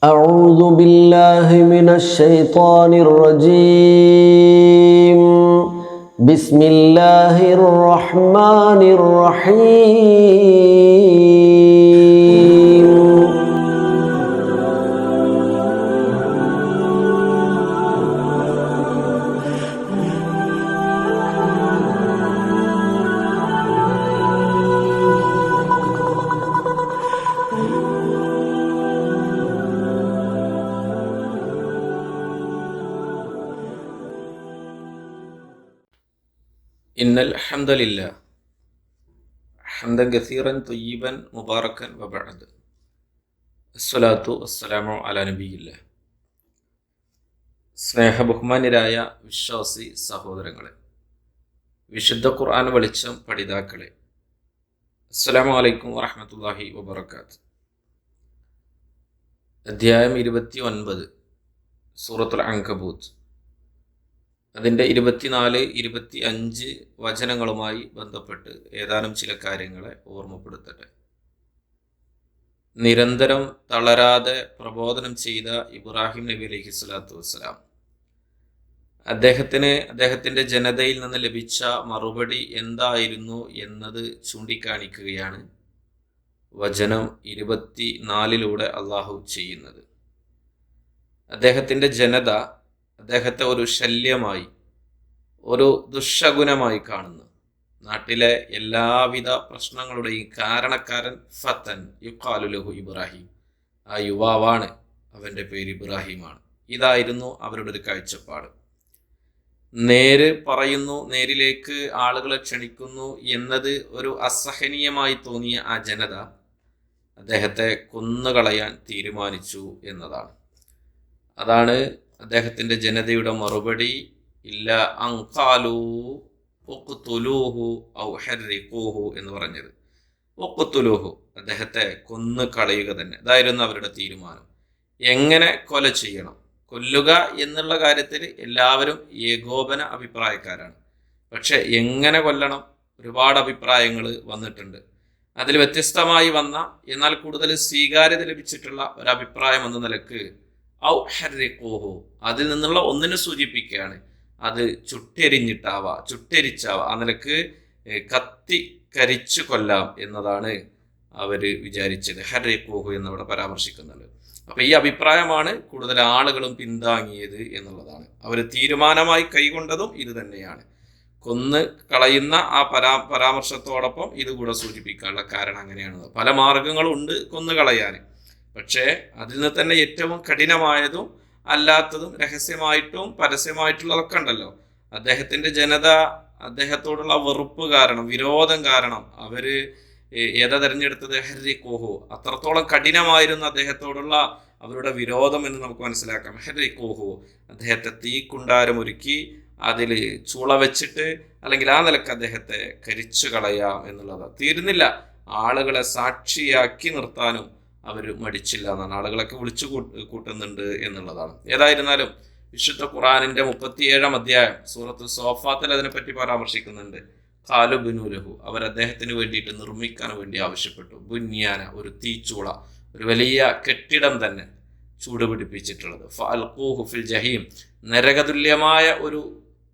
أعوذ بالله من الشيطان الرجيم بسم الله الرحمن الرحيم إن الحمد لله حمدا كثيرا طيبا مباركا وبعد الصلاة والسلام على نبي الله. സ്നേഹബഹുമാന്യരായ വിശ്വാസി സഹോദരങ്ങളെ, വിശുദ്ധ ഖുർആൻ വെളിച്ചം പഠിതാക്കളെ, അസ്സലാമു അലൈക്കും വറഹ്മത്തുള്ളാഹി വബറകാത്ത്. അധ്യായം 29 സൂറത്തുൽ അൻകബൂത്ത്, അതിൻ്റെ 24-25 വചനങ്ങളുമായി ബന്ധപ്പെട്ട് ഏതാനും ചില കാര്യങ്ങളെ ഓർമ്മപ്പെടുത്തട്ടെ. നിരന്തരം തളരാതെ പ്രബോധനം ചെയ്ത ഇബ്രാഹിം നബി അലൈഹി സ്വലാത്തു വസ്സലാം അദ്ദേഹത്തിൻ്റെ ജനതയിൽ നിന്ന് ലഭിച്ച മറുപടി എന്തായിരുന്നു എന്നത് ചൂണ്ടിക്കാണിക്കുകയാണ് വചനം 24 അള്ളാഹു ചെയ്യുന്നത്. അദ്ദേഹത്തിൻ്റെ ജനത അദ്ദേഹത്തെ ഒരു ശല്യമായി, ഒരു ദുശകുനമായി കാണുന്നു. നാട്ടിലെ എല്ലാവിധ പ്രശ്നങ്ങളുടെയും കാരണക്കാരൻ ഫത്തൻ യുഖാലു ലഹു ഇബ്രാഹിം, ആ യുവാവാണ്, അവൻ്റെ പേര് ഇബ്രാഹിമാണ്. ഇതായിരുന്നു അവരുടെ ഒരു കാഴ്ചപ്പാട്. നേര് പറയുന്നു, നേരിലേക്ക് ആളുകളെ ക്ഷണിക്കുന്നു എന്നത് ഒരു അസഹനീയമായി തോന്നിയ ആ ജനത അദ്ദേഹത്തെ കൊന്നുകളയാൻ തീരുമാനിച്ചു എന്നതാണ്. അതാണ് അദ്ദേഹത്തിൻ്റെ ജനതയുടെ മറുപടി. ഇല്ല അൻഖാലൂ ഉഖ്തുലൂഹു ഔ ഹർരിഖൂഹു എന്ന് പറഞ്ഞത്. ഉഖ്തുലൂഹു, അദ്ദേഹത്തെ കൊന്നു കളയുക തന്നെ, അതായിരുന്നു അവരുടെ തീരുമാനം. എങ്ങനെ കൊല ചെയ്യണം, കൊല്ലുക എന്നുള്ള കാര്യത്തിൽ എല്ലാവരും ഏകോപന അഭിപ്രായക്കാരാണ്. പക്ഷെ എങ്ങനെ കൊല്ലണം, ഒരുപാട് അഭിപ്രായങ്ങൾ വന്നിട്ടുണ്ട്. അതിൽ വ്യത്യസ്തമായി വന്ന എന്നാൽ കൂടുതൽ സ്വീകാര്യത ലഭിച്ചിട്ടുള്ള ഒരഭിപ്രായം എന്ന നിലക്ക് ഔ ഹർരിഖൂഹു, അതിൽ നിന്നുള്ള ഒന്നിനെ സൂചിപ്പിക്കുകയാണ്. അത് ചുട്ടെരിച്ചാവാ, ആ നിലക്ക് കത്തി കരിച്ചു കൊല്ലാം എന്നതാണ് അവർ വിചാരിച്ചത്. ഹർരിഖൂഹു എന്നവിടെ പരാമർശിക്കുന്നുണ്ട്. അപ്പൊ ഈ അഭിപ്രായമാണ് കൂടുതൽ ആളുകളും പിന്താങ്ങിയത് എന്നുള്ളതാണ്. അവർ തീരുമാനമായി കൈകൊണ്ടതും ഇത് തന്നെയാണ്. കൊന്ന് കളയുന്ന ആ പരാമർശത്തോടൊപ്പം ഇത് കൂടെ സൂചിപ്പിക്കാനുള്ള കാരണം അങ്ങനെയാണ്. പല മാർഗങ്ങളുണ്ട് കൊന്നു കളയാൻ. പക്ഷേ അതിൽ നിന്ന് തന്നെ ഏറ്റവും കഠിനമായതും അല്ലാത്തതും രഹസ്യമായിട്ടും പരസ്യമായിട്ടുള്ളതൊക്കെ ഉണ്ടല്ലോ. അദ്ദേഹത്തിൻ്റെ ജനത അദ്ദേഹത്തോടുള്ള വെറുപ്പ് കാരണം, വിരോധം കാരണം അവര് ഏതാ തെരഞ്ഞെടുത്തത്? ഹർരിഖൂഹു. അത്രത്തോളം കഠിനമായിരുന്നു അദ്ദേഹത്തോടുള്ള അവരുടെ വിരോധം എന്ന് നമുക്ക് മനസ്സിലാക്കാം. ഹർരിഖൂഹു, അദ്ദേഹത്തെ തീക്കുണ്ടാരം ഒരുക്കി അതിൽ ചൂള വെച്ചിട്ട് അല്ലെങ്കിൽ ആ നിലക്ക് അദ്ദേഹത്തെ കരിച്ചു കളയാം എന്നുള്ളത്. തീരുന്നില്ല, ആളുകളെ സാക്ഷിയാക്കി നിർത്താനും അവർ മടിച്ചില്ല എന്നാണ്. ആളുകളൊക്കെ വിളിച്ചു കൂട്ടുന്നുണ്ട് എന്നുള്ളതാണ്. ഏതായിരുന്നാലും വിശുദ്ധ ഖുർആനിന്റെ 37 അധ്യായം സൂറത്തുൽ സോഫാത്തിൽ അതിനെപ്പറ്റി പരാമർശിക്കുന്നുണ്ട്. ഖാലു ബിനു ലഹു, അവർ അദ്ദേഹത്തിന് വേണ്ടിയിട്ട് നിർമ്മിക്കാൻ വേണ്ടി ആവശ്യപ്പെട്ടു. ബുന്യാന, ഒരു തീച്ചൂള, ഒരു വലിയ കെട്ടിടം തന്നെ ചൂടുപിടിപ്പിച്ചിട്ടുള്ളത്. ഫഅൽഖൂഹു ഫിൽ ജഹീം, നരകതുല്യമായ ഒരു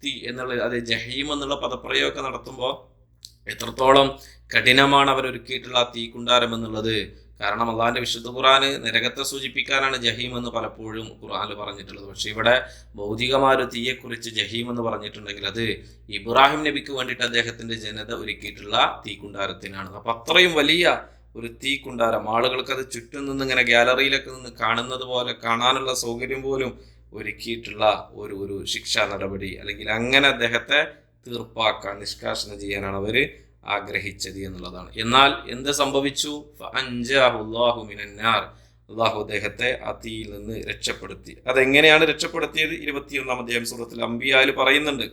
തീ എന്നുള്ളത്. അത് ജഹീം എന്നുള്ള പദപ്രയോഗമൊക്കെ നടത്തുമ്പോൾ എത്രത്തോളം കഠിനമാണ് അവരൊരുക്കിയിട്ടുള്ള ആ തീക്കുണ്ടാരം എന്നുള്ളത്. കാരണം അള്ളാഹിന്റെ വിശുദ്ധ ഖുർആന് നരകത്തെ സൂചിപ്പിക്കാനാണ് ജഹീം എന്ന് പലപ്പോഴും ഖുർആനിൽ പറഞ്ഞിട്ടുള്ളത്. പക്ഷെ ഇവിടെ ഭൗതികമായ ഒരു തീയെക്കുറിച്ച് ജഹീം എന്ന് പറഞ്ഞിട്ടുണ്ടെങ്കിൽ അത് ഇബ്രാഹിം നബിക്ക് വേണ്ടിയിട്ട് അദ്ദേഹത്തിന്റെ ജനത ഒരുക്കിയിട്ടുള്ള തീക്കുണ്ടാരത്തിനാണ്. അപ്പൊ അത്രയും വലിയ ഒരു തീക്കുണ്ടാരം, ആളുകൾക്ക് അത് ചുറ്റും നിന്ന് ഇങ്ങനെ ഗാലറിയിലൊക്കെ നിന്ന് കാണുന്നത് പോലെ കാണാനുള്ള സൗകര്യം പോലും ഒരുക്കിയിട്ടുള്ള ഒരു ശിക്ഷാ നടപടി, അല്ലെങ്കിൽ അങ്ങനെ അദ്ദേഹത്തെ തീർപ്പാക്കാൻ, നിഷ്കാസനം ചെയ്യാനാണ് അവര് ആഗ്രഹിച്ചത് എന്നുള്ളതാണ്. എന്നാൽ എന്ത് സംഭവിച്ചു? ഫഅൻജാഹുല്ലാഹു മിനന്നാർ, അള്ളാഹു അദ്ദേഹത്തെ ആ തീയിൽ നിന്ന് രക്ഷപ്പെടുത്തി. അതെങ്ങനെയാണ് രക്ഷപ്പെടുത്തിയത്? 21 അധ്യായം സൂറത്തുൽ അംബിയായിൽ പറയുന്നുണ്ട്.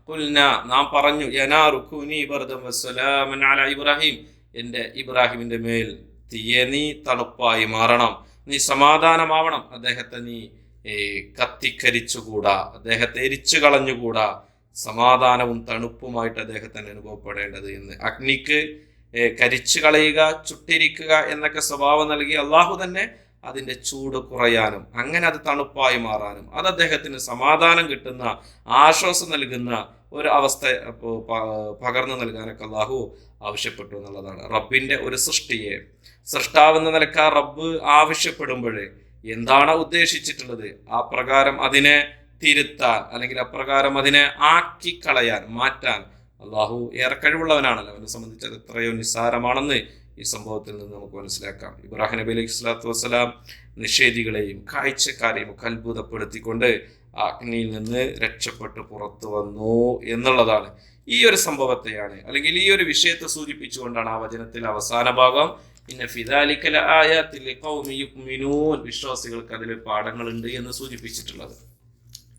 ഖുൽനാ, നാം പറഞ്ഞു, യനാറു കുനി ബർദൻ വസ്സലാമൻ അലാ ഇബ്രാഹിം, എൻ്റെ ഇബ്രാഹിമിന്റെ മേൽ തീയെ നീ തണുപ്പായി മാറണം, നീ സമാധാനമാവണം, അദ്ദേഹത്തെ നീ കത്തിക്കരിച്ചുകൂടാ, അദ്ദേഹത്തെ എരിച്ചു കളഞ്ഞുകൂടാ, സമാധാനവും തണുപ്പുമായിട്ട് അദ്ദേഹത്തിന് അനുഭവപ്പെടേണ്ടത് എന്ന്. അഗ്നിക്ക് കരിച്ചു കളയുക, ചുട്ടിരിക്കുക എന്നൊക്കെ സ്വഭാവം നൽകി അള്ളാഹു തന്നെ അതിൻ്റെ ചൂട് കുറയാനും അങ്ങനെ അത് തണുപ്പായി മാറാനും അത് അദ്ദേഹത്തിന് സമാധാനം കിട്ടുന്ന ആശ്വാസം നൽകുന്ന ഒരു അവസ്ഥ പകർന്നു നൽകാനൊക്കെ അള്ളാഹു ആവശ്യപ്പെട്ടു എന്നുള്ളതാണ്. റബ്ബിൻ്റെ ഒരു സൃഷ്ടിയെ സൃഷ്ടാവെന്ന നിലക്ക് ആ റബ്ബ് ആവശ്യപ്പെടുമ്പോഴേ എന്താണ് ഉദ്ദേശിച്ചിട്ടുള്ളത് ആ പ്രകാരം അതിനെ തിരുത്താൻ അല്ലെങ്കിൽ അപ്രകാരം അതിനെ ആക്കി കളയാൻ മാറ്റാൻ അള്ളാഹു ഏറെ കഴിവുള്ളവനാണല്ലോ. അവനെ സംബന്ധിച്ച് അത് എത്രയോ നിസ്സാരമാണെന്ന് ഈ സംഭവത്തിൽ നിന്ന് നമുക്ക് മനസ്സിലാക്കാം. ഇബ്രാഹിം നബി അലൈഹി സ്വലാത്തു വസ്സലാം നിഷേധികളെയും കാഴ്ചക്കാരെയും ഒക്കെ അത്ഭുതപ്പെടുത്തിക്കൊണ്ട് അഗ്നിയിൽ നിന്ന് രക്ഷപ്പെട്ട് പുറത്തു വന്നു എന്നുള്ളതാണ്. ഈ ഒരു സംഭവത്തെയാണ് അല്ലെങ്കിൽ ഈ ഒരു വിഷയത്തെ സൂചിപ്പിച്ചുകൊണ്ടാണ് ആ വചനത്തിൽ അവസാന ഭാഗം ഇന്ന ഫിദാലിക ലആയാതിൻ ലിഖൗമി യുഅ്മിനൂൻ, വിശ്വാസികൾക്ക് അതിൽ പാഠങ്ങളുണ്ട് എന്ന് സൂചിപ്പിച്ചിട്ടുള്ളത്.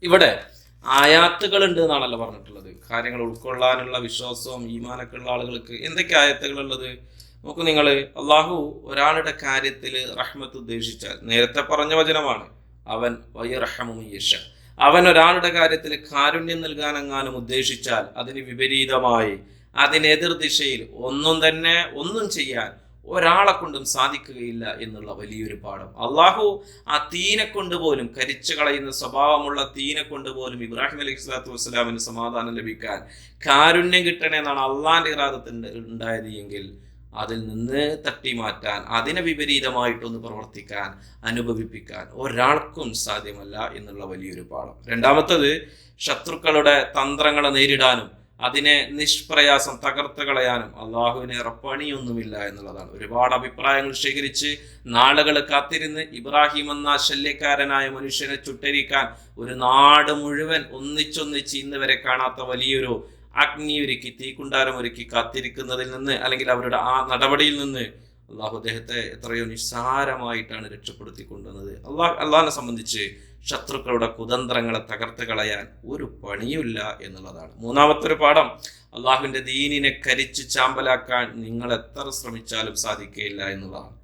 ഇവിടെ ആയാത്തുകൾ ഉണ്ട് എന്നാണല്ലോ പറഞ്ഞിട്ടുള്ളത്. കാര്യങ്ങൾ ഉൾക്കൊള്ളാനുള്ള വിശ്വാസവും ഈമാനൊക്കെ ഉള്ള ആളുകൾക്ക് എന്തൊക്കെ ആയത്തുകളുള്ളത് നോക്കൂ നിങ്ങൾ. അള്ളാഹു ഒരാളുടെ കാര്യത്തിൽ റഹ്മത്ത് ഉദ്ദേശിച്ചാൽ, നേരത്തെ പറഞ്ഞ വചനമാണ്, അവൻ വയർഹമു യശ, അവൻ ഒരാളുടെ കാര്യത്തിൽ കാരുണ്യം നൽകാനെങ്ങാനും ഉദ്ദേശിച്ചാൽ അതിന് വിപരീതമായി അതിനെതിർ ദിശയിൽ ഒന്നും ചെയ്യാൻ ഒരാളെ കൊണ്ടും സാധിക്കുകയില്ല എന്നുള്ള വലിയൊരു പാഠം. അള്ളാഹു ആ തീനെ കൊണ്ടുപോലും, കരിച്ചു കളയുന്ന സ്വഭാവമുള്ള തീനെ കൊണ്ടുപോലും ഇബ്രാഹിം അലൈഹി സ്വലാത്തു വസ്സലാമിന് സമാധാനം ലഭിക്കാൻ, കാരുണ്യം കിട്ടണമെന്നാണ് അള്ളാന്റെ ഇറാദത്ത് ഉണ്ടായത് എങ്കിൽ അതിൽ നിന്ന് തട്ടി മാറ്റാൻ, അതിനെ വിപരീതമായിട്ടൊന്ന് പ്രവർത്തിക്കാൻ, അനുഭവിപ്പിക്കാൻ ഒരാൾക്കും സാധ്യമല്ല എന്നുള്ള വലിയൊരു പാഠം. രണ്ടാമത്തത്, ശത്രുക്കളുടെ തന്ത്രങ്ങളെ നേരിടാനും അതിനെ നിഷ്പ്രയാസം തകർത്ത് കളയാനും അള്ളാഹുവിന് പണിയൊന്നുമില്ല എന്നുള്ളതാണ്. ഒരുപാട് അഭിപ്രായങ്ങൾ ശേഖരിച്ച് നാളുകൾ കാത്തിരുന്ന് ഇബ്രാഹിം എന്ന ശല്യക്കാരനായ മനുഷ്യനെ ചുട്ടരിക്കാൻ ഒരു നാട് മുഴുവൻ ഒന്നിച്ചൊന്നിച്ച് ഇന്ന് വരെ കാണാത്ത വലിയൊരു അഗ്നി ഒരുക്കി, തീക്കുണ്ടാരം ഒരുക്കി കാത്തിരിക്കുന്നതിൽ നിന്ന് അല്ലെങ്കിൽ അവരുടെ ആ നടപടിയിൽ നിന്ന് അള്ളാഹു അദ്ദേഹത്തെ എത്രയോ നിസ്സാരമായിട്ടാണ് രക്ഷപ്പെടുത്തിക്കൊണ്ടുവന്നത്. അള്ളാഹിനെ സംബന്ധിച്ച് ശത്രുക്കളുടെ കുതന്ത്രങ്ങളെ തകർത്ത് കളയാൻ ഒരു പണിയില്ല എന്നുള്ളതാണ്. മൂന്നാമത്തെ ഒരു പാഠം, അള്ളാഹുവിൻ്റെ ദീനിനെ കരിച്ച് ചാമ്പലാക്കാൻ നിങ്ങൾ എത്ര ശ്രമിച്ചാലും സാധിക്കുകയില്ല എന്നുള്ളതാണ്.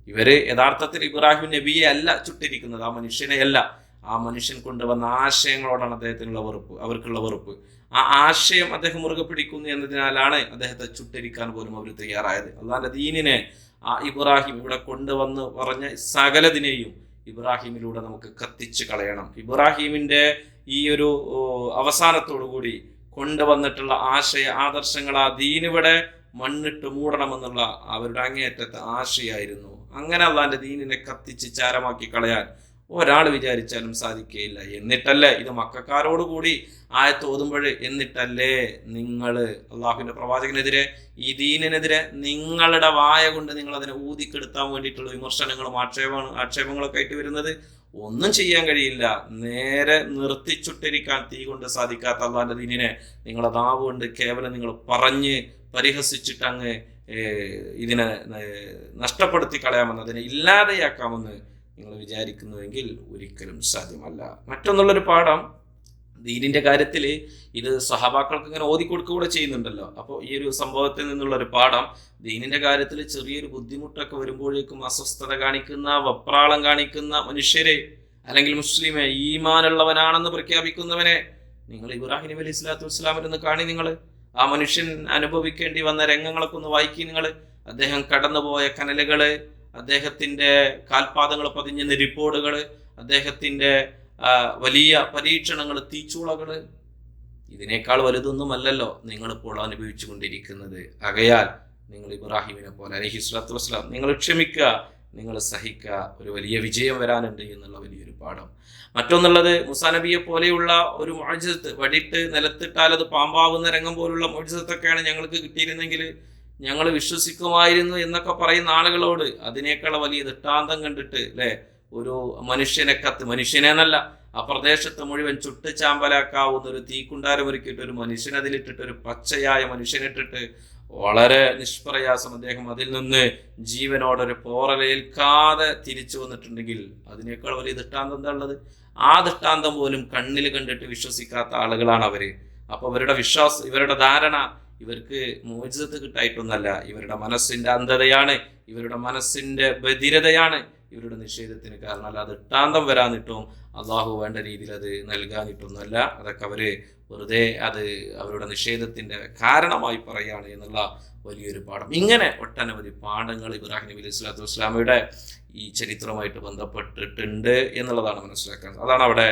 ഇവര് യഥാർത്ഥത്തിൽ ഇബ്രാഹിം നബിയെ അല്ല ചുട്ടിരിക്കുന്നത്, ആ മനുഷ്യനെയല്ല, ആ മനുഷ്യൻ കൊണ്ടുവന്ന ആശയങ്ങളോടാണ് അദ്ദേഹത്തിനുള്ള വെറുപ്പ്, അവർക്കുള്ള വെറുപ്പ്. ആ ആശയം അദ്ദേഹം മുറുകെ പിടിക്കുന്നു എന്നതിനാലാണ് അദ്ദേഹത്തെ ചുട്ടരിക്കാൻ പോലും അവർ തയ്യാറായത്. അള്ളാഹിന്റെ ദീനിനെ ആ ഇബ്രാഹിം ഇവിടെ കൊണ്ടുവന്ന് പറഞ്ഞ സകലതിനെയും ഇബ്രാഹിമിലൂടെ നമുക്ക് കത്തിച്ച് കളയണം. ഇബ്രാഹിമിന്റെ ഈ ഒരു അവസാനത്തോടു കൂടി കൊണ്ടുവന്നിട്ടുള്ള ആദർശങ്ങൾ, ആ ദീനിവിടെ മണ്ണിട്ട് മൂടണമെന്നുള്ള അവരുടെ അങ്ങേയറ്റത്തെ ആശയായിരുന്നു. അങ്ങനെ അള്ളാന്റെ ദീനിനെ കത്തിച്ച് ചാരമാക്കി കളയാൻ ഒരാൾ വിചാരിച്ചാലും സാധിക്കുകയില്ല. എന്നിട്ടല്ലേ ഇത് മക്കക്കാരോട് കൂടി ആയത്ത് ഓതുമ്പോൾ, എന്നിട്ടല്ലേ നിങ്ങൾ അള്ളാഹുവിന്റെ പ്രവാചകനെതിരെ, ഈ ദീനിനെതിരെ നിങ്ങളുടെ വായ കൊണ്ട് നിങ്ങൾ അതിനെ ഊതിക്കെടുത്താൻ വേണ്ടിയിട്ടുള്ള വിമർശനങ്ങളും ആക്ഷേപങ്ങളൊക്കെ ആയിട്ട് വരുന്നത്? ഒന്നും ചെയ്യാൻ കഴിയില്ല. നേരെ നിർത്തിച്ചുട്ടിരിക്കാൻ തീ കൊണ്ട് സാധിക്കാത്ത അള്ളാഹിന്റെ ദീനിനെ നിങ്ങളെ നാവ് കൊണ്ട് കേവലം നിങ്ങൾ പറഞ്ഞ് പരിഹസിച്ചിട്ട് അങ്ങ് ഇതിനെ നഷ്ടപ്പെടുത്തി കളയാമെന്ന്, അതിനെ ഇല്ലാതെയാക്കാമെന്ന് നിങ്ങൾ വിചാരിക്കുന്നുവെങ്കിൽ ഒരിക്കലും സാധ്യമല്ല. മറ്റൊന്നുള്ളൊരു പാഠം, ദീനിന്റെ കാര്യത്തിൽ ഇത് സഹാബാക്കൾക്ക് ഇങ്ങനെ ഓതിക്കൊടുക്കുക ചെയ്യുന്നുണ്ടല്ലോ. അപ്പോൾ ഈ ഒരു സംഭവത്തിൽ നിന്നുള്ളൊരു പാഠം, ദീനിന്റെ കാര്യത്തിൽ ചെറിയൊരു ബുദ്ധിമുട്ടൊക്കെ വരുമ്പോഴേക്കും അസ്വസ്ഥത കാണിക്കുന്ന, വപ്രാളം കാണിക്കുന്ന മനുഷ്യരെ അല്ലെങ്കിൽ മുസ്ലിമെ, ഈമാനുള്ളവനാണെന്ന് പ്രഖ്യാപിക്കുന്നവനെ നിങ്ങൾ ഇബ്രാഹിം നബി അലൈഹി സ്വലാത്തു വസ്സലാമിൽ കാണി. നിങ്ങൾ ആ മനുഷ്യൻ അനുഭവിക്കേണ്ടി വന്ന രംഗങ്ങളൊക്കെ ഒന്ന് വായിക്കി. നിങ്ങൾ അദ്ദേഹം കടന്നുപോയ കനലുകള്, അദ്ദേഹത്തിന്റെ കാൽപാദങ്ങൾ പതിഞ്ഞ നെരിപ്പോടുകൾ, അദ്ദേഹത്തിന്റെ വലിയ പരീക്ഷണങ്ങൾ, തീച്ചൂളകള്, ഇതിനേക്കാൾ വലുതൊന്നുമല്ലല്ലോ നിങ്ങളിപ്പോൾ അനുഭവിച്ചു കൊണ്ടിരിക്കുന്നത്. ആകയാൽ നിങ്ങൾ ഇബ്രാഹിമിനെ പോലെ അലൈഹി സ്വലാത്തു വസ്സലാം നിങ്ങൾ ക്ഷമിക്കുക, നിങ്ങൾ സഹിക്കുക, ഒരു വലിയ വിജയം വരാനുണ്ട് എന്നുള്ള വലിയൊരു പാഠം. മറ്റൊന്നുള്ളത്, മുസാ നബിയെ പോലെയുള്ള ഒരു മുഅ്ജിസത്ത്, വടിയിട്ട് നിലത്തിട്ടാൽ അത് പാമ്പാവുന്ന രംഗം പോലുള്ള മുഅ്ജിസത്തൊക്കെയാണ് ഞങ്ങൾക്ക് കിട്ടിയിരുന്നെങ്കിൽ ഞങ്ങൾ വിശ്വസിക്കുമായിരുന്നു എന്നൊക്കെ പറയുന്ന ആളുകളോട് അതിനേക്കാൾ വലിയ ദൃഷ്ടാന്തം കണ്ടിട്ട് അല്ലെ, ഒരു മനുഷ്യനെന്നല്ല, ആ പ്രദേശത്ത് മുഴുവൻ ചുട്ട് ചാമ്പലാക്കാവുന്ന ഒരു തീക്കുണ്ടാരം ഒരുക്കിയിട്ട് ഒരു മനുഷ്യൻ അതിലിട്ടിട്ട്, ഒരു പച്ചയായ മനുഷ്യനിട്ടിട്ട് വളരെ നിഷ്പ്രയാസം അദ്ദേഹം അതിൽ നിന്ന് ജീവനോടൊരു പോറലേൽക്കാതെ തിരിച്ചു വന്നിട്ടുണ്ടെങ്കിൽ അതിനേക്കാൾ വലിയ ദൃഷ്ടാന്തം എന്താ ഉള്ളത്? ആ ദൃഷ്ടാന്തം പോലും കണ്ണിൽ കണ്ടിട്ട് വിശ്വസിക്കാത്ത ആളുകളാണ് അവര്. അപ്പൊ അവരുടെ വിശ്വാസം, ഇവരുടെ ധാരണ ഇവർക്ക് മോചിതത്ത് കിട്ടായിട്ടൊന്നല്ല, ഇവരുടെ മനസ്സിന്റെ അന്ധതയാണ്, ഇവരുടെ മനസ്സിന്റെ ബധിരതയാണ്, ഇവരുടെ നിഷേധത്തിന് കാരണം. അല്ല അത് ഇട്ടാന്തം വരാനിട്ടും അള്ളാഹു വേണ്ട രീതിയിൽ അത് നൽകാനിട്ടൊന്നുമല്ല. അതൊക്കെ അവർ വെറുതെ അത് അവരുടെ നിഷേധത്തിൻ്റെ കാരണമായി പറയുകയാണ് എന്നുള്ള വലിയൊരു പാഠം. ഇങ്ങനെ ഒട്ടനവധി പാഠങ്ങൾ ഇബ്രാഹിം നബി അലൈഹി സ്വലാത്തു വസ്സലാമയുടെ ഈ ചരിത്രവുമായിട്ട് ബന്ധപ്പെട്ടിട്ടുണ്ട് എന്നുള്ളതാണ് മനസ്സിലാക്കാൻ. അതാണ് അവിടെ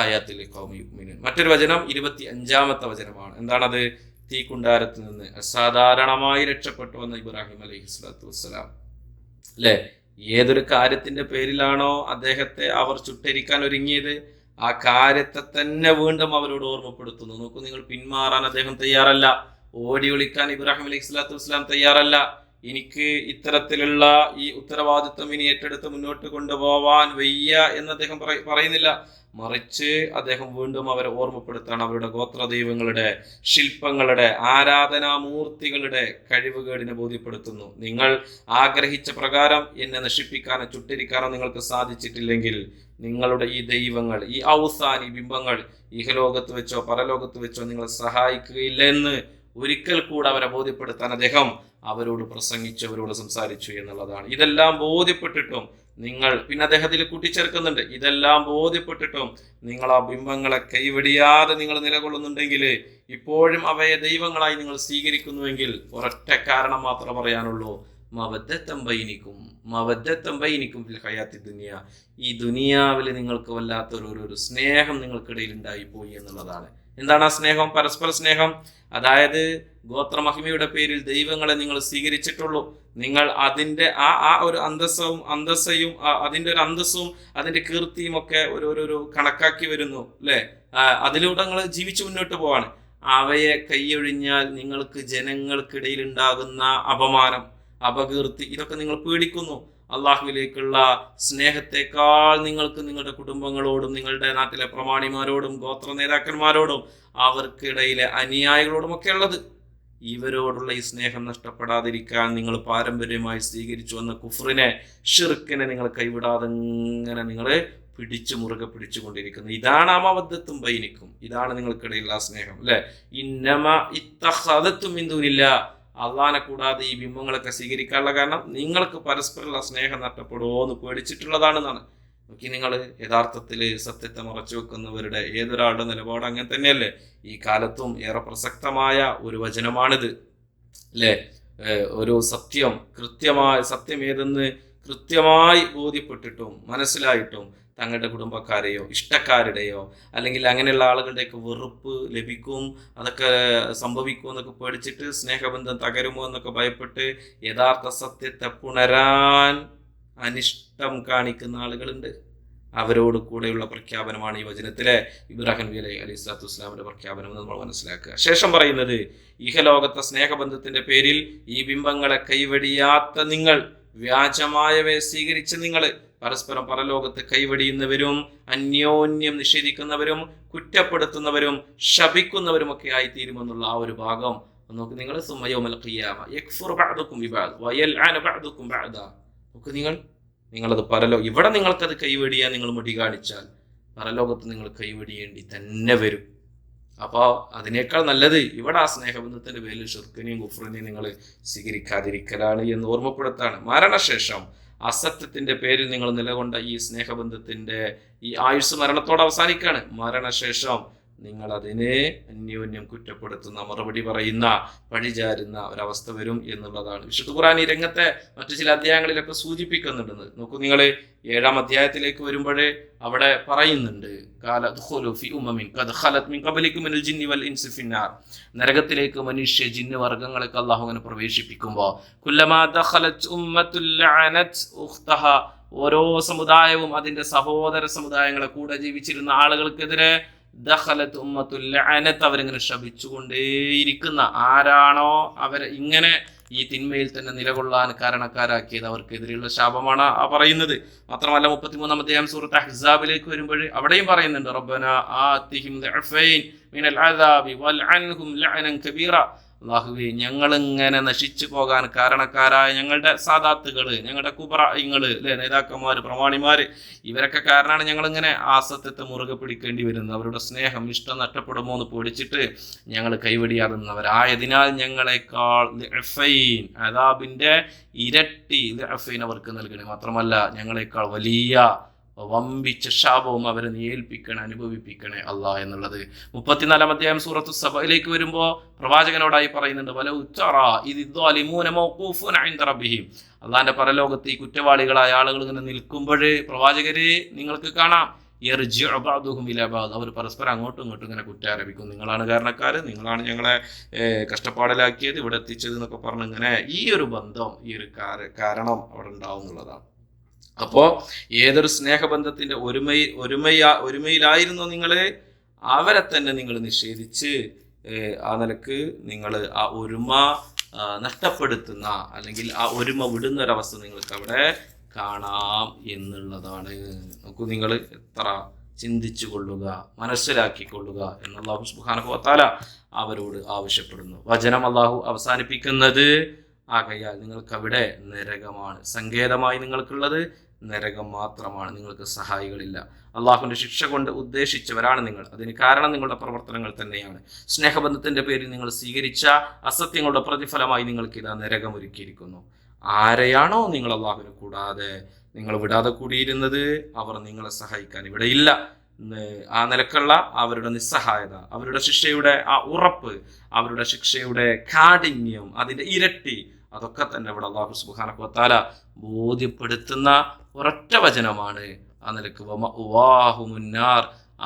ആയാത്തിൽ ഖൗമി യുഅ്മിനൂൻ. മറ്റൊരു വചനം 25-ാമത്തെ വചനമാണ്. എന്താണത്? തീക്കുണ്ടാരത്തിൽ നിന്ന് അസാധാരണമായി രക്ഷപ്പെട്ടു വന്ന ഇബ്രാഹിം അലൈഹി സ്വലാത്തു വസ്സലാം അല്ലേ, ഏതൊരു കാര്യത്തിന്റെ പേരിലാണോ അദ്ദേഹത്തെ അവർ ചുട്ടരിക്കാൻ ഒരുങ്ങിയത്, ആ കാര്യത്തെ തന്നെ വീണ്ടും അവരോട് ഓർമ്മപ്പെടുത്തുന്നു. നോക്കൂ, നിങ്ങൾ പിന്മാറാൻ അദ്ദേഹം തയ്യാറല്ല, ഓടി ഒളിക്കാൻ ഇബ്രാഹിം അലൈഹി സ്വലാത്തു വസ്സലാം തയ്യാറല്ല. എനിക്ക് ഇത്തരത്തിലുള്ള ഈ ഉത്തരവാദിത്വം ഇനി ഏറ്റെടുത്ത് മുന്നോട്ട് കൊണ്ടുപോവാൻ വയ്യ എന്ന് അദ്ദേഹം പറയുന്നില്ല. മറിച്ച് അദ്ദേഹം വീണ്ടും അവരെ ഓർമ്മപ്പെടുത്താണ് അവരുടെ ഗോത്രദൈവങ്ങളുടെ, ശില്പങ്ങളുടെ, ആരാധനാമൂർത്തികളുടെ കഴിവുകേടിനെ ബോധ്യപ്പെടുത്തുന്നു. നിങ്ങൾ ആഗ്രഹിച്ച പ്രകാരം എന്നെ നശിപ്പിക്കാനോ ചുട്ടരിക്കാനോ നിങ്ങൾക്ക് സാധിച്ചിട്ടില്ലെങ്കിൽ നിങ്ങളുടെ ഈ ദൈവങ്ങൾ, ഈ ഔസാൻ, ഈ ബിംബങ്ങൾ ഇഹലോകത്ത് വെച്ചോ പരലോകത്ത് വെച്ചോ നിങ്ങളെ സഹായിക്കുകയില്ല എന്ന് ഒരിക്കൽ കൂടെ അവരെ ബോധ്യപ്പെടുത്താൻ അദ്ദേഹം അവരോട് പ്രസംഗിച്ചു, അവരോട് സംസാരിച്ചു എന്നുള്ളതാണ്. ഇതെല്ലാം ബോധ്യപ്പെട്ടിട്ടും നിങ്ങൾ, പിന്നെ അദ്ദേഹത്തിൽ കൂട്ടിച്ചേർക്കുന്നുണ്ട്, ഇതെല്ലാം ബോധ്യപ്പെട്ടിട്ടും നിങ്ങൾ ആ ബിംബങ്ങളെ കൈവെടിയാതെ നിങ്ങൾ നിലകൊള്ളുന്നുണ്ടെങ്കിൽ, ഇപ്പോഴും അവയെ ദൈവങ്ങളായി നിങ്ങൾ സ്വീകരിക്കുന്നുവെങ്കിൽ ഒരൊറ്റ കാരണം മാത്രമേ പറയാനുള്ളൂ, മവദ്ദത്തം ബൈനിക്കും ഫിൽ ഹയാത്തി ദുനിയ, ഈ ദുനിയാവിൽ നിങ്ങൾക്ക് വല്ലാത്തൊരു സ്നേഹം നിങ്ങൾക്കിടയിൽ ഉണ്ടായിപ്പോയി എന്നുള്ളതാണ്. എന്താണ് ആ സ്നേഹം? പരസ്പര സ്നേഹം. അതായത് ഗോത്രമഹിമയുടെ പേരിൽ ദൈവങ്ങളെ നിങ്ങൾ സ്വീകരിച്ചിട്ടുള്ളൂ. നിങ്ങൾ അതിൻ്റെ ആ ഒരു അന്തസ്സയും അതിൻ്റെ ഒരു അന്തസ്സും അതിൻ്റെ കീർത്തിയും ഒക്കെ ഒരു കണക്കാക്കി വരുന്നു അല്ലേ. അതിലൂടെ നിങ്ങൾ ജീവിച്ചു മുന്നോട്ട് പോവാണ്. അവയെ കൈയൊഴിഞ്ഞാൽ നിങ്ങൾക്ക് ജനങ്ങൾക്കിടയിൽ ഉണ്ടാകുന്ന അപമാനം, അപകീർത്തി, ഇതൊക്കെ നിങ്ങൾ പേടിക്കുന്നു. അള്ളാഹുവിലേക്കുള്ള സ്നേഹത്തെക്കാൾ നിങ്ങൾക്ക് നിങ്ങളുടെ കുടുംബങ്ങളോടും നിങ്ങളുടെ നാട്ടിലെ പ്രമാണിമാരോടും ഗോത്ര നേതാക്കന്മാരോടും അവർക്കിടയിലെ അനുയായികളോടും ഒക്കെ ഉള്ളത്. ഇവരോടുള്ള ഈ സ്നേഹം നഷ്ടപ്പെടാതിരിക്കാൻ നിങ്ങൾ പാരമ്പര്യമായി സ്വീകരിച്ചു വന്ന കുഫ്റിനെ, ഷിർക്കിനെ നിങ്ങൾ കൈവിടാതെ ഇങ്ങനെ നിങ്ങൾ മുറുകെ പിടിച്ചുകൊണ്ടിരിക്കുന്നു. ഇതാണ് അമവദ്ദത്തും ബൈനിക്കും, ഇതാണ് നിങ്ങൾക്കിടയിലുള്ള ആ സ്നേഹം അല്ലെ. ഇന്നമ ഇത്തഖദതും മിൻ ദൂനില്ലാ, അള്ളാനെ കൂടാതെ ഈ ബിംബങ്ങളൊക്കെ സ്വീകരിക്കാനുള്ള കാരണം നിങ്ങൾക്ക് പരസ്പരമുള്ള സ്നേഹം നഷ്ടപ്പെടുമോ എന്ന് പേടിച്ചിട്ടുള്ളതാണെന്നാണ്. നോക്കി, നിങ്ങൾ യഥാർത്ഥത്തിൽ സത്യത്തെ മറച്ചു വെക്കുന്നവരുടെ ഏതൊരാളുടെ നിലപാട് അങ്ങനെ തന്നെയല്ലേ. ഈ കാലത്തും ഏറെ പ്രസക്തമായ ഒരു വചനമാണിത് അല്ലേ. ഒരു സത്യം ഏതെന്ന് കൃത്യമായി ബോധ്യപ്പെട്ടിട്ടും മനസ്സിലായിട്ടും തങ്ങളുടെ കുടുംബക്കാരെയോ ഇഷ്ടക്കാരുടെയോ അല്ലെങ്കിൽ അങ്ങനെയുള്ള ആളുകളുടെയൊക്കെ വെറുപ്പ് ലഭിക്കും, അതൊക്കെ സംഭവിക്കും എന്നൊക്കെ പേടിച്ചിട്ട് സ്നേഹബന്ധം തകരുമോ എന്നൊക്കെ ഭയപ്പെട്ട് യഥാർത്ഥ സത്യത്തെ പുണരാൻ അനിഷ്ടം കാണിക്കുന്ന ആളുകളുണ്ട്. അവരോട് കൂടെയുള്ള പ്രഖ്യാപനമാണ് ഈ വചനത്തിലെ ഇബ്രാഹിം നബി അലൈഹി സ്വലാത്തു വസ്സലാമിന്റെ പ്രഖ്യാപനം എന്ന് നമ്മൾ മനസ്സിലാക്കുക. ശേഷം പറയുന്നത്, ഇഹലോകത്തെ സ്നേഹബന്ധത്തിന്റെ പേരിൽ ഈ ബിംബങ്ങളെ കൈവെടിയാത്ത നിങ്ങൾ, വ്യാജമായവയെ സ്വീകരിച്ച നിങ്ങൾ പരസ്പരം പരലോകത്ത് കൈവെടിയുന്നവരും അന്യോന്യം നിഷേധിക്കുന്നവരും കുറ്റപ്പെടുത്തുന്നവരും ശപിക്കുന്നവരും ഒക്കെ ആയിത്തീരുമെന്നുള്ള ആ ഒരു ഭാഗം നോക്ക്. നിങ്ങൾ നിങ്ങളത് ഇവിടെ നിങ്ങൾക്കത് കൈവെടിയാൻ നിങ്ങൾ മുടി കാണിച്ചാൽ പരലോകത്ത് നിങ്ങൾ കൈവെടിയേണ്ടി തന്നെ വരും. അപ്പോൾ അതിനേക്കാൾ നല്ലത് ഇവിടെ ആ സ്നേഹബന്ധത്തിന്റെ പേരിൽ ഷിർക്കിനെയും കുഫ്റിനെയും നിങ്ങൾ സ്വീകരിക്കാതിരിക്കലാണ് എന്ന് ഓർമ്മപ്പെടുത്താണ്. മരണശേഷം അസത്യത്തിന്റെ പേരിൽ നിങ്ങൾ നിലകൊണ്ട ഈ സ്നേഹബന്ധത്തിന്റെ ഈ ആയുസ് മരണത്തോടെ അവസാനിക്കുകയാണ്. മരണശേഷം നിങ്ങൾ അതിനെ അന്യോന്യം കുറ്റപ്പെടുത്തുന്ന, മറുപടി പറയുന്ന, പഴിചാരുന്ന ഒരവസ്ഥ വരും എന്നുള്ളതാണ്. വിശുദ്ധ ഖുർആൻ ഈ രംഗത്തെ മറ്റു ചില അധ്യായങ്ങളിലൊക്കെ സൂചിപ്പിക്കുന്നുണ്ടെന്ന് നോക്കൂ. നിങ്ങൾ 7-ാം അധ്യായത്തിലേക്ക് വരുമ്പോഴേ അവിടെ പറയുന്നുണ്ട്, നരകത്തിലേക്ക് മനുഷ്യ ജിന്ന് വർഗങ്ങളൊക്കെ അള്ളാഹു അങ്ങനെ പ്രവേശിപ്പിക്കുമ്പോൾ ഓരോ സമുദായവും അതിന്റെ സഹോദര സമുദായങ്ങളെ കൂടെ ജീവിച്ചിരുന്ന ആളുകൾക്കെതിരെ ദഖലത്ത് ഉമ്മത്തുൽ ലഅനത്ത്, അവരിങ്ങനെ ശപിച്ചുകൊണ്ടേയിരിക്കുന്ന ആരാണോ അവരെ ഇങ്ങനെ ഈ തിന്മയിൽ തന്നെ നിലകൊള്ളാൻ കാരണക്കാരാക്കിയത് അവർക്കെതിരെയുള്ള ശാപമാണ് ആ പറയുന്നത്. മാത്രമല്ല 33-ാം അധ്യായം സൂറത്ത് അഹ്സാബിലേക്ക് വരുമ്പോൾ അവിടെയും പറയുന്നുണ്ട്, റബ്ബനാ ആതിഹിം ദഅഫൈൻ മിനൽ അദാബി വൽഅൻഹും ലഅനൻ കബീറ. അല്ലാഹുവേ ഞങ്ങളിങ്ങനെ നശിച്ചു പോകാൻ കാരണക്കാരായ ഞങ്ങളുടെ സാദാത്തുകൾ, ഞങ്ങളുടെ കുബറായിങ്ങൾ, അല്ലെ, നേതാക്കന്മാർ, പ്രമാണിമാർ, ഇവരൊക്കെ കാരണമാണ് ഞങ്ങളിങ്ങനെ ആ സത്യത്തെ മുറുകെ പിടിക്കേണ്ടി വരുന്നത്. അവരുടെ സ്നേഹം, ഇഷ്ടം നഷ്ടപ്പെടുമോ എന്ന് പേടിച്ചിട്ട് ഞങ്ങൾ കൈവടിയാകുന്നവരായതിനാൽ ഞങ്ങളെക്കാൾ അദാബിന്റെ ഇരട്ടി അവർക്ക് നൽകണേ. മാത്രമല്ല ഞങ്ങളെക്കാൾ വലിയ വമ്പിച്ച ശാപവും അവരെ നീ ഏൽപ്പിക്കണേ, അനുഭവിപ്പിക്കണേ അല്ലാ എന്നുള്ളത് 34-ാം അധ്യായം സൂറത്തു സബയിലേക്ക് വരുമ്പോൾ പ്രവാചകനോടായി പറയുന്നുണ്ട്, അള്ളാന്റെ പരലോകത്ത് ഈ കുറ്റവാളികളായ ആളുകൾ ഇങ്ങനെ നിൽക്കുമ്പോൾ പ്രവാചകരെ നിങ്ങൾക്ക് കാണാം, അവർ പരസ്പരം അങ്ങോട്ടും ഇങ്ങോട്ടും ഇങ്ങനെ കുറ്റാരോപിക്കും. നിങ്ങളാണ് കാരണക്കാർ, നിങ്ങളാണ് ഞങ്ങളെ കഷ്ടപ്പാടിലാക്കിയത്, ഇവിടെ എത്തിച്ചത് എന്നൊക്കെ പറഞ്ഞ് ഇങ്ങനെ ഈ ഒരു ബന്ധം, ഈ ഒരു കാരണം അവിടെ ഉണ്ടാവും എന്നുള്ളതാണ്. അപ്പോൾ ഏതൊരു സ്നേഹബന്ധത്തിന്റെ ഒരുമയിലായിരുന്നു നിങ്ങൾ, അവരെ തന്നെ നിങ്ങൾ നിഷേധിച്ച് ആ നിലക്ക് നിങ്ങൾ ആ ഒരുമ നഷ്ടപ്പെടുത്തുന്ന, അല്ലെങ്കിൽ ആ ഒരുമ വിടുന്ന ഒരവസ്ഥ നിങ്ങൾക്ക് അവിടെ കാണാം എന്നുള്ളതാണ്. നോക്കൂ, നിങ്ങൾ എത്ര ചിന്തിച്ചു കൊള്ളുക, മനസ്സിലാക്കിക്കൊള്ളുക എന്ന് അല്ലാഹു സുബ്ഹാനഹു വ തആല അവരോട് ആവശ്യപ്പെടുന്നു. വചനം അല്ലാഹു അവസാനിപ്പിക്കുന്നത്, ആകയാൽ നിങ്ങൾക്ക് അവിടെ നരകമാണ്, സങ്കേതമായി നിങ്ങൾക്കുള്ളത് നരകം മാത്രമാണ്, നിങ്ങൾക്ക് സഹായികളില്ല. അള്ളാഹുവിൻ്റെ ശിക്ഷ കൊണ്ട് ഉദ്ദേശിച്ചവരാണ് നിങ്ങൾ, അതിന് കാരണം നിങ്ങളുടെ പ്രവർത്തനങ്ങൾ തന്നെയാണ്. സ്നേഹബന്ധത്തിന്റെ പേരിൽ നിങ്ങൾ സ്വീകരിച്ച അസത്യങ്ങളുടെ പ്രതിഫലമായി നിങ്ങൾക്ക് ഇതാ നരകം ഒരുക്കിയിരിക്കുന്നു. ആരെയാണോ നിങ്ങൾ അള്ളാഹുവിനെ കൂടാതെ നിങ്ങൾ വിടാതെ കൂടിയിരുന്നത്, അവർ നിങ്ങളെ സഹായിക്കാൻ ഇവിടെയില്ല. ആ നിലക്കുള്ള അവരുടെ നിസ്സഹായത, അവരുടെ ശിക്ഷയുടെ ആ ഉറപ്പ്, അവരുടെ ശിക്ഷയുടെ കാഠിന്യം, അതിൻ്റെ ഇരട്ടി, അതൊക്കെ തന്നെ ഇവിടെ അല്ലാഹു സുബ്ഹാനഹു വ തആല ബോധ്യപ്പെടുത്തുന്ന ഒരൊറ്റ വചനമാണ്. ആ നിലക്ക് വമഅവാഹുമുന്നാർ,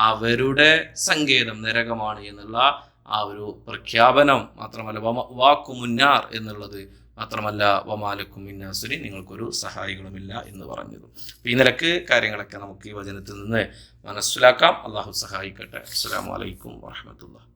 അവരുടെ സങ്കേതം നരകമാണ് എന്നുള്ള ആ ഒരു പ്രഖ്യാപനം മാത്രമല്ല, വമഅവാകുമുന്നാർ എന്നുള്ളത് മാത്രമല്ല, വമാലക്കും മിൻ നാസിരിൻ, നിങ്ങൾക്കൊരു സഹായികളുമില്ല എന്ന് പറഞ്ഞത്. ഈ നിലക്ക് കാര്യങ്ങളൊക്കെ നമുക്ക് ഈ വചനത്തിൽ നിന്ന് മനസ്സിലാക്കാം. അള്ളാഹു സഹായിക്കട്ടെ. അസ്സലാമു അലൈക്കും വറഹ്മത്തുള്ളാഹി.